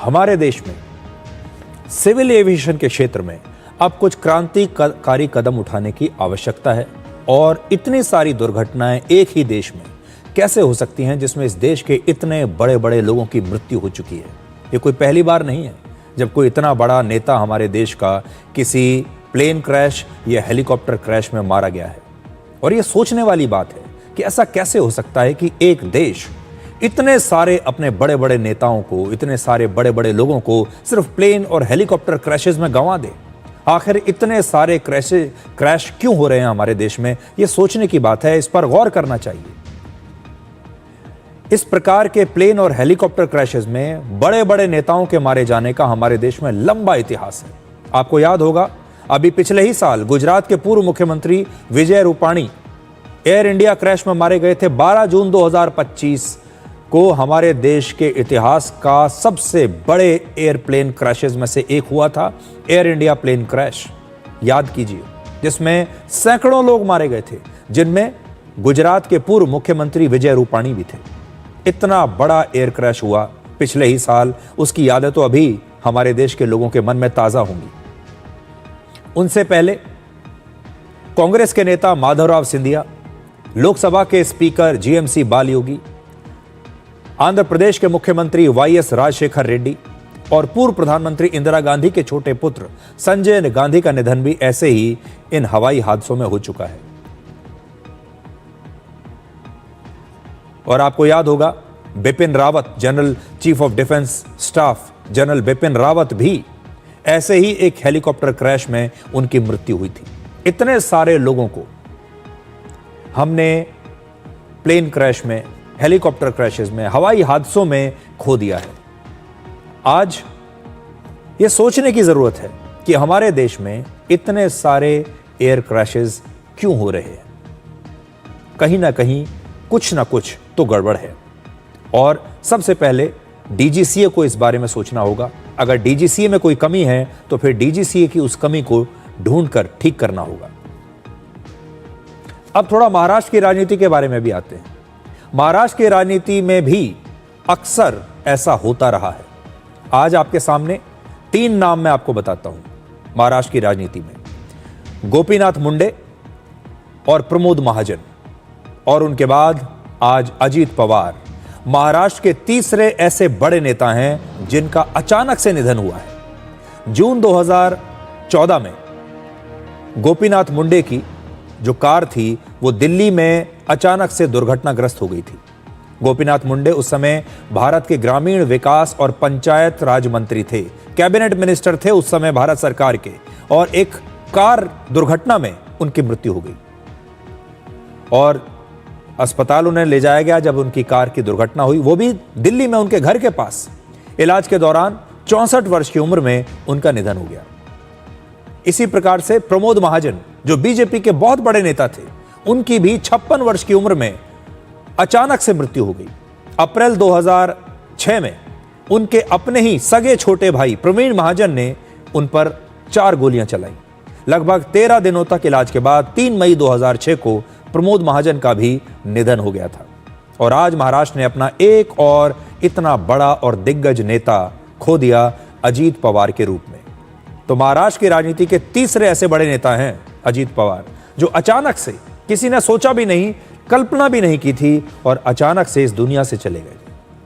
हमारे देश में सिविल एविएशन के क्षेत्र में अब कुछ क्रांतिकारी कदम उठाने की आवश्यकता है। और इतनी सारी दुर्घटनाएं एक ही देश में कैसे हो सकती हैं जिसमें इस देश के इतने बड़े बड़े लोगों की मृत्यु हो चुकी है। ये कोई पहली बार नहीं है जब कोई इतना बड़ा नेता हमारे देश का किसी प्लेन क्रैश या हेलीकॉप्टर क्रैश में मारा गया है। और ये सोचने वाली बात है कि ऐसा कैसे हो सकता है कि एक देश इतने सारे अपने बड़े बड़े नेताओं को, इतने सारे बड़े बड़े लोगों को सिर्फ प्लेन और हेलीकॉप्टर क्रैशेस में गंवा दे। आखिर इतने सारे क्रैश क्यों हो रहे हैं हमारे देश में, ये सोचने की बात है, इस पर गौर करना चाहिए। इस प्रकार के प्लेन और हेलीकॉप्टर क्रैशेस में बड़े बड़े नेताओं के मारे जाने का हमारे देश में लंबा इतिहास है। आपको याद होगा, अभी पिछले ही साल गुजरात के पूर्व मुख्यमंत्री Vijay Rupani air India crash में मारे गए थे। 12 जून 2025 को हमारे देश के इतिहास का सबसे बड़े एयरप्लेन क्रैशेस में से एक हुआ था एयर इंडिया प्लेन क्रैश, याद कीजिए, जिसमें सैकड़ों लोग मारे गए थे, जिनमें गुजरात के पूर्व मुख्यमंत्री विजय रूपाणी भी थे। इतना बड़ा एयर क्रैश हुआ पिछले ही साल, उसकी यादें तो अभी हमारे देश के लोगों के मन में ताजा होंगी। उनसे पहले कांग्रेस के नेता माधवराव सिंधिया, लोकसभा के स्पीकर जीएमसी बालयोगी, आंध्र प्रदेश के मुख्यमंत्री वाईएस राजशेखर रेड्डी और पूर्व प्रधानमंत्री इंदिरा गांधी के छोटे पुत्र संजय गांधी का निधन भी ऐसे ही इन हवाई हादसों में हो चुका है। और आपको याद होगा, Bipin Rawat, general chief of defence staff general Bipin Rawat भी ऐसे ही एक हेलीकॉप्टर क्रैश में उनकी मृत्यु हुई थी। इतने सारे लोगों को हमने प्लेन क्रैश में, हेलीकॉप्टर क्रैशेस में, हवाई हादसों में खो दिया है। आज यह सोचने की जरूरत है कि हमारे देश में इतने सारे एयर क्रैशेस क्यों हो रहे हैं। कहीं ना कहीं कुछ ना कुछ तो गड़बड़ है। और सबसे पहले डीजीसीए को इस बारे में सोचना होगा। अगर डीजीसीए में कोई कमी है तो फिर डीजीसीए की उस कमी को ढूंढकर ठीक करना होगा। अब थोड़ा महाराष्ट्र की राजनीति के बारे में भी आते हैं। महाराष्ट्र की राजनीति में भी अक्सर ऐसा होता रहा है। आज आपके सामने 3 नाम मैं आपको बताता हूं महाराष्ट्र की राजनीति में, गोपीनाथ मुंडे और प्रमोद महाजन, और उनके बाद आज अजीत पवार महाराष्ट्र के तीसरे ऐसे बड़े नेता हैं जिनका अचानक से निधन हुआ है। जून 2014 में गोपीनाथ मुंडे की जो कार थी वो दिल्ली में अचानक से दुर्घटनाग्रस्त हो गई थी। गोपीनाथ मुंडे उस समय भारत के ग्रामीण विकास और पंचायत राज मंत्री थे, कैबिनेट मिनिस्टर थे उस समय भारत सरकार के, और एक कार दुर्घटना में उनकी मृत्यु हो गई और अस्पताल उन्हें ले जाया गया। जब उनकी कार की दुर्घटना हुई, वो भी दिल्ली में उनके घर के पास, इलाज के दौरान 64 वर्ष की उम्र में उनका निधन हो गया। इसी प्रकार से प्रमोद महाजन जो बीजेपी के बहुत बड़े नेता थे, उनकी भी 56 वर्ष की उम्र में अचानक से मृत्यु हो गई। अप्रैल 2006 में उनके अपने ही सगे छोटे भाई प्रवीण महाजन ने उन पर 4 गोलियां चलाई। लगभग 13 दिनों तक इलाज के बाद 3 मई 2006 को प्रमोद महाजन का भी निधन हो गया था। और आज महाराष्ट्र ने अपना एक और इतना बड़ा और दिग्गज नेता खो दिया अजीत पवार के रूप में। तो महाराष्ट्र की राजनीति के तीसरे ऐसे बड़े नेता हैं अजीत पवार, जो अचानक से, किसी ने सोचा भी नहीं, कल्पना भी नहीं की थी, और अचानक से इस दुनिया से चले गए।